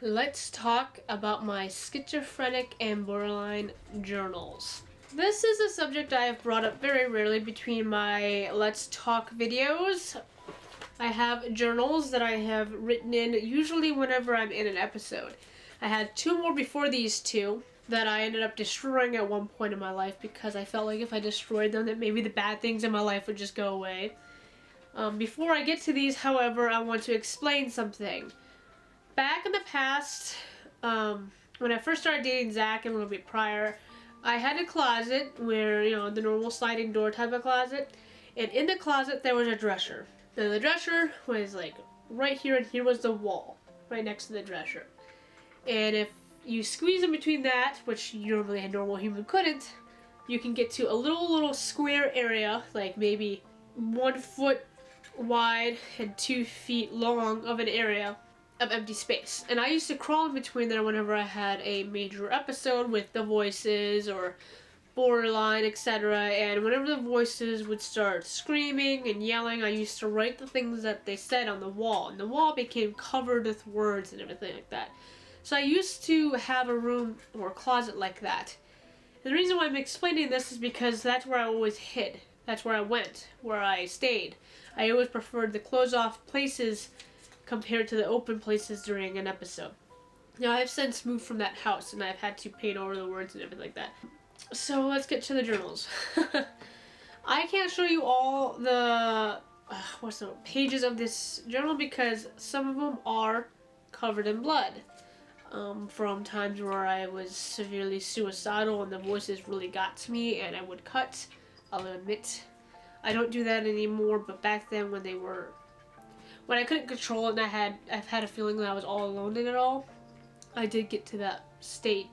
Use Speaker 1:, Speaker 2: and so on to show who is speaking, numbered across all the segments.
Speaker 1: Let's talk about my schizophrenic and borderline journals. This is a subject I have brought up very rarely between my Let's Talk videos. I have journals that I have written in usually whenever I'm in an episode. I had two more before these two that I ended up destroying at one point in my life because I felt like if I destroyed them that maybe the bad things in my life would just go away. Before I get to these, however, I want to explain something. Back in the past, when I first started dating Zach and a little bit prior, I had a closet where, the normal sliding door type of closet. And in the closet, there was a dresser. Now, the dresser was like right here, and here was the wall, right next to the dresser. And if you squeeze in between that, which normally a normal human couldn't, you can get to a little square area, like maybe 1 foot wide and 2 feet long of an area of empty space. And I used to crawl in between there whenever I had a major episode with the voices or borderline, etc. And whenever the voices would start screaming and yelling, I used to write the things that they said on the wall. And the wall became covered with words and everything like that. So I used to have a room or a closet like that. And the reason why I'm explaining this is because that's where I always hid. That's where I went, where I stayed. I always preferred the closed-off places compared to the open places during an episode. Now, I've since moved from that house, and I've had to paint over the words and everything like that. So, let's get to the journals. I can't show you all the pages of this journal because some of them are covered in blood. From times where I was severely suicidal and the voices really got to me and I would cut, I'll admit. I don't do that anymore, but back then when I couldn't control it and I've had a feeling that I was all alone in it all, I did get to that state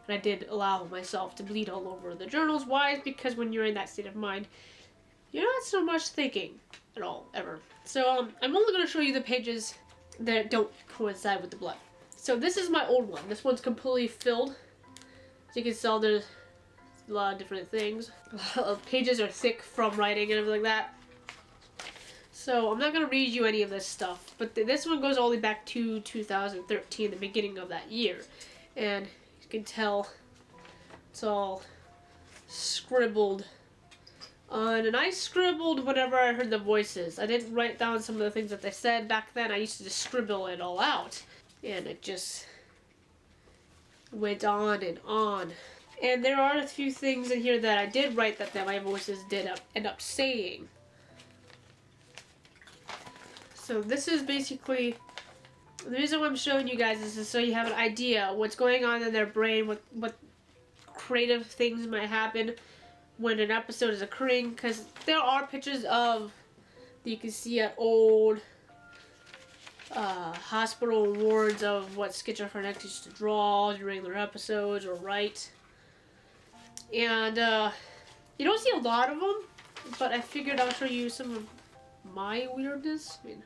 Speaker 1: and I did allow myself to bleed all over the journals. Why? Because when you're in that state of mind, you're not so much thinking at all, ever. So I'm only going to show you the pages that don't coincide with the blood. So this is my old one. This one's completely filled. As you can tell, there's a lot of different things. Pages are thick from writing and everything like that. So I'm not going to read you any of this stuff, but this one goes all the way back to 2013, the beginning of that year. And you can tell it's all scribbled on, and I scribbled whenever I heard the voices. I didn't write down some of the things that they said back then. I used to just scribble it all out. And it just went on and on. And there are a few things in here that I did write that my voices did end up saying. So this is basically, the reason why I'm showing you guys is so you have an idea what's going on in their brain, what creative things might happen when an episode is occurring. Because there are pictures of, you can see at old hospital wards of what schizophrenics used to draw during their episodes or write. And you don't see a lot of them, but I figured I'll show you some of my weirdness. I mean,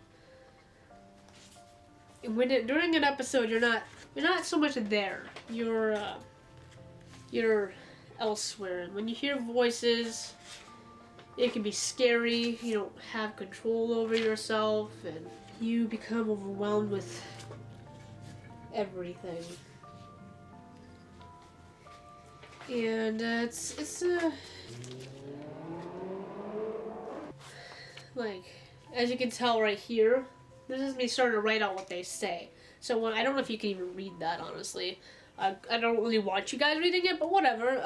Speaker 1: during an episode, you're not so much there. You're elsewhere. And when you hear voices, it can be scary. You don't have control over yourself, and you become overwhelmed with everything. And it's like, as you can tell right here, this is me starting to write out what they say. So I don't know if you can even read that, honestly. I don't really want you guys reading it, but whatever.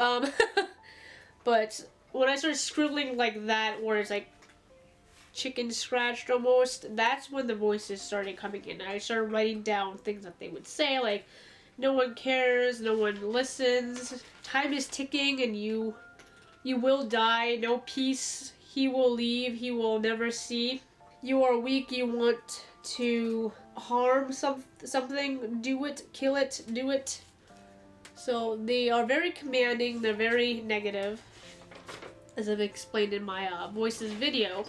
Speaker 1: But when I started scribbling like that, where it's like chicken scratched almost, that's when the voices started coming in. I started writing down things that they would say, like, no one cares, no one listens, time is ticking and you will die, no peace, he will leave, he will never see, you are weak, you want to harm something, do it, kill it, do it. So they are very commanding, they're very negative, as I've explained in my voices video.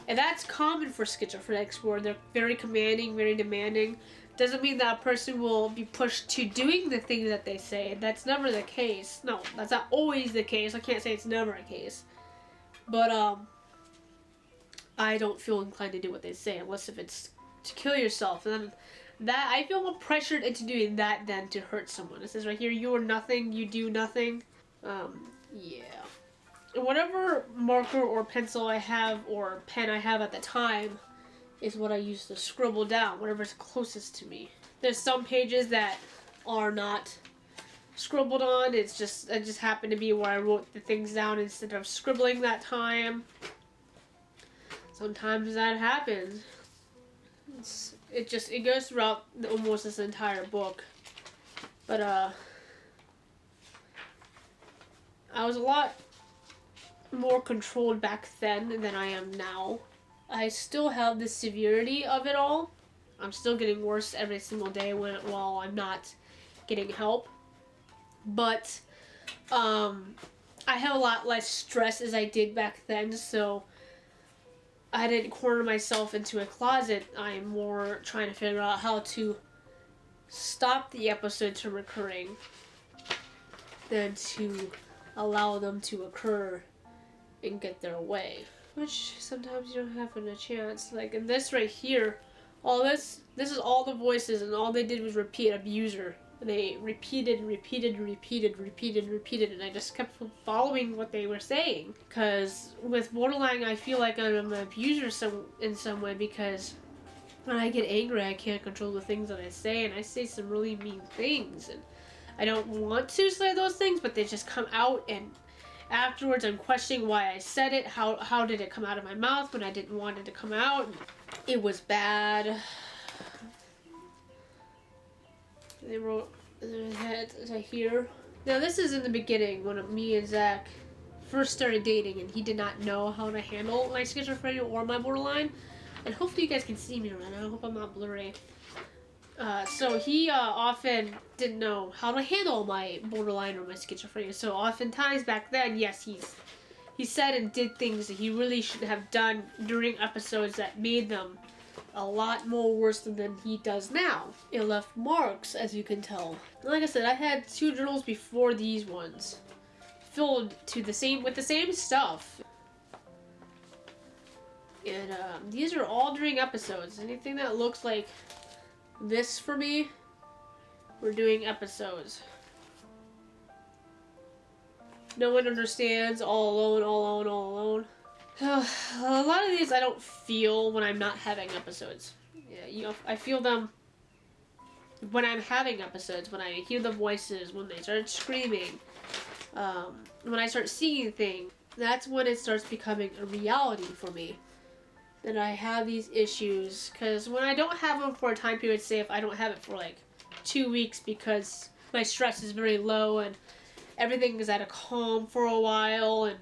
Speaker 1: And that's common for schizophrenics, where they're very commanding, very demanding. Doesn't mean that a person will be pushed to doing the things that they say. That's never the case. No, that's not always the case. I can't say it's never a case. But I don't feel inclined to do what they say, unless if it's to kill yourself. And then that I feel more pressured into doing that than to hurt someone. It says right here, you are nothing, you do nothing. Yeah. Whatever marker or pencil I have or pen I have at the time is what I use to scribble down, whatever's closest to me. There's some pages that are not scribbled on. I just happened to be where I wrote the things down instead of scribbling that time. Sometimes that happens. It goes throughout almost this entire book. But I was a lot more controlled back then than I am now. I still have the severity of it all. I'm still getting worse every single day while I'm not getting help. But I have a lot less stress as I did back then, so I didn't corner myself into a closet. I'm more trying to figure out how to stop the episodes from occurring than to allow them to occur and get their way. Which sometimes you don't have a chance. Like in this right here, all this is all the voices, and all they did was repeat abuser. And they repeated, and I just kept following what they were saying. Because with borderline, I feel like I'm an abuser in some way, because when I get angry, I can't control the things that I say, and I say some really mean things, and I don't want to say those things, but they just come out, and afterwards I'm questioning why I said it. How did it come out of my mouth when I didn't want it to come out? It was bad. They wrote right here. Now this is in the beginning when me and Zach first started dating, and he did not know how to handle my schizophrenia or my borderline. And hopefully you guys can see me right now. I hope I'm not blurry. So he often didn't know how to handle my borderline or my schizophrenia. So oftentimes back then, yes, he said and did things that he really shouldn't have done during episodes that made them a lot more worse than he does now. It left marks, as you can tell. And like I said, I had 2 journals before these ones, filled with the same stuff. And these are all during episodes. Anything that looks like this for me, we're doing episodes. No one understands, all alone, all alone, all alone. A lot of these I don't feel when I'm not having episodes. Yeah, I feel them when I'm having episodes, when I hear the voices, when they start screaming, when I start seeing things. That's when it starts becoming a reality for me that I have these issues. Because when I don't have them for a time period, say if I don't have it for like 2 weeks because my stress is very low and everything is at a calm for a while, and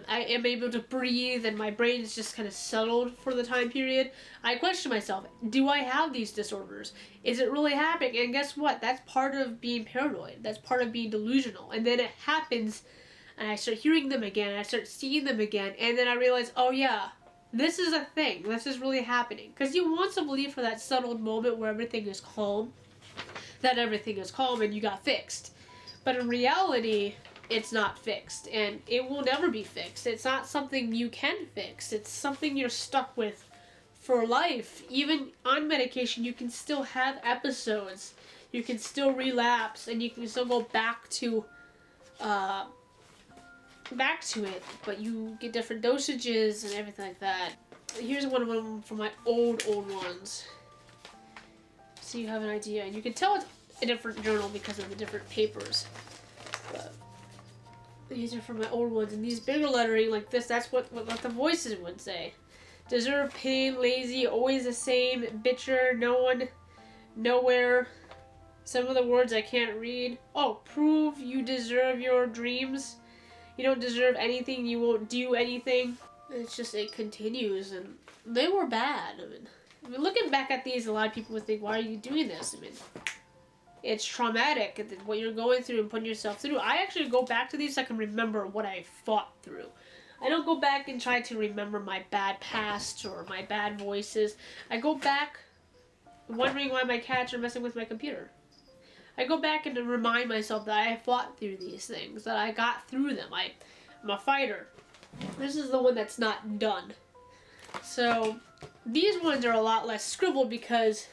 Speaker 1: I am able to breathe, and my brain is just kind of settled for the time period, I question myself, do I have these disorders? Is it really happening? And guess what? That's part of being paranoid. That's part of being delusional. And then it happens, and I start hearing them again, and I start seeing them again, and then I realize, oh yeah, this is a thing. This is really happening. Because you want to believe for that settled moment where everything is calm, that everything is calm and you got fixed. But in reality, it's not fixed, and it will never be fixed. It's not something you can fix. It's something you're stuck with for life. Even on medication, you can still have episodes. You can still relapse, and you can still go back to it, but you get different dosages and everything like that. Here's one of them from my old ones, so you have an idea, and you can tell it's a different journal because of the different papers. But these are from my old ones, and these bigger lettering like this, that's what the voices would say. Deserve, pain, lazy, always the same, bitcher, no one, nowhere. Some of the words I can't read. Oh, prove you deserve your dreams. You don't deserve anything, you won't do anything. It's just, it continues, and they were bad. I mean, looking back at these, a lot of people would think, why are you doing this? I mean, it's traumatic, what you're going through and putting yourself through. I actually go back to these so I can remember what I fought through. I don't go back and try to remember my bad past or my bad voices. I go back wondering why my cats are messing with my computer. I go back and remind myself that I fought through these things, that I got through them. I'm a fighter. This is the one that's not done. So these ones are a lot less scribbled because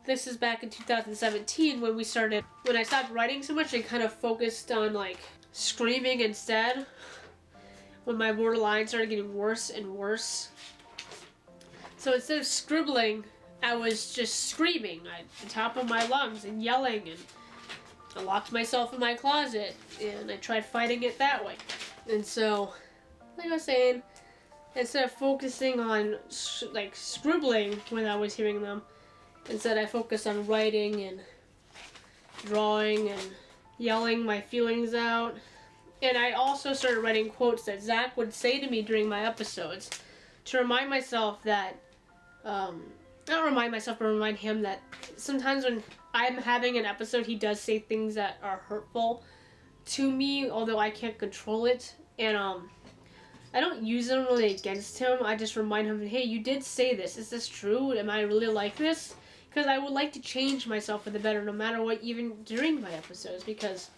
Speaker 1: this is back in 2017 when I stopped writing so much and kind of focused on like screaming instead. When my borderline started getting worse and worse. So instead of scribbling, I was just screaming at the top of my lungs and yelling, and I locked myself in my closet and I tried fighting it that way. And so, like I was saying, instead of focusing on like scribbling when I was hearing them, instead I focused on writing and drawing and yelling my feelings out. And I also started writing quotes that Zach would say to me during my episodes to remind myself that, not remind myself, but remind him that sometimes when I'm having an episode, he does say things that are hurtful to me, although I can't control it. And I don't use them really against him. I just remind him, hey, you did say this. Is this true? Am I really like this? Because I would like to change myself for the better no matter what, even during my episodes, because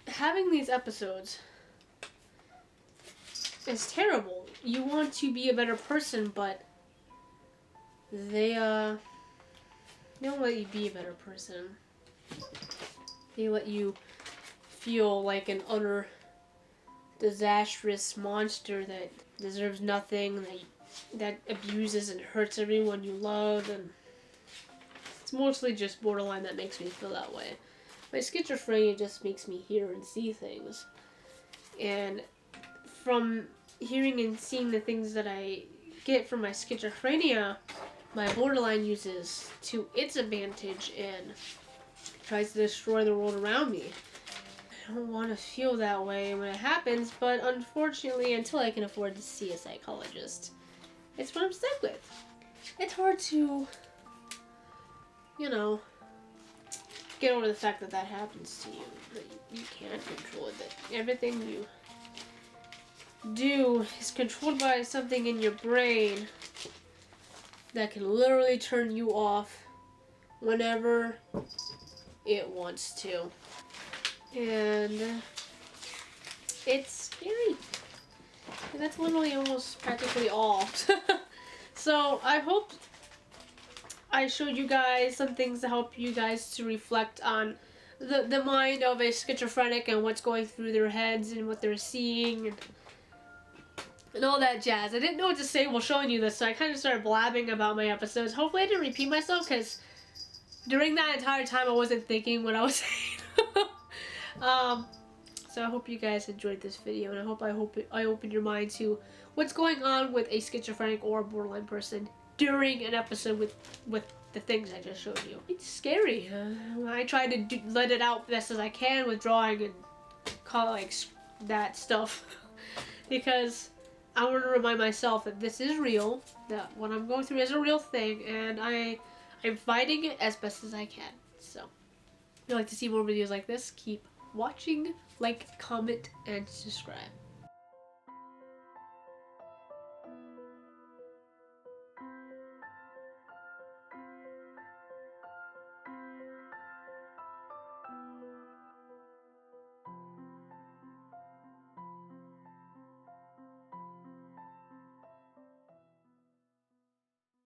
Speaker 1: having these episodes is terrible. You want to be a better person, but they don't let you be a better person. They let you feel like an utter disastrous monster that deserves nothing, that abuses and hurts everyone you love, and it's mostly just borderline that makes me feel that way. My schizophrenia just makes me hear and see things. And from hearing and seeing the things that I get from my schizophrenia, my borderline uses to its advantage and tries to destroy the world around me. I don't want to feel that way when it happens, but unfortunately, until I can afford to see a psychologist, it's what I'm stuck with. It's hard to, get over the fact that that happens to you. That you can't control it. That everything you do is controlled by something in your brain that can literally turn you off whenever it wants to. And it's scary. And that's literally almost practically all. So I hope I showed you guys some things to help you guys to reflect on the mind of a schizophrenic and what's going through their heads and what they're seeing and all that jazz. I didn't know what to say while showing you this, so I kind of started blabbing about my episodes. Hopefully I didn't repeat myself, because during that entire time I wasn't thinking what I was saying. So I hope you guys enjoyed this video, and I hope I opened your mind to what's going on with a schizophrenic or a borderline person during an episode with the things I just showed you. It's scary. I try to let it out best as I can with drawing and comics, that stuff, because I want to remind myself that this is real, that what I'm going through is a real thing, and I'm fighting it as best as I can. So, if you'd like to see more videos like this, keep watching, like, comment, and subscribe.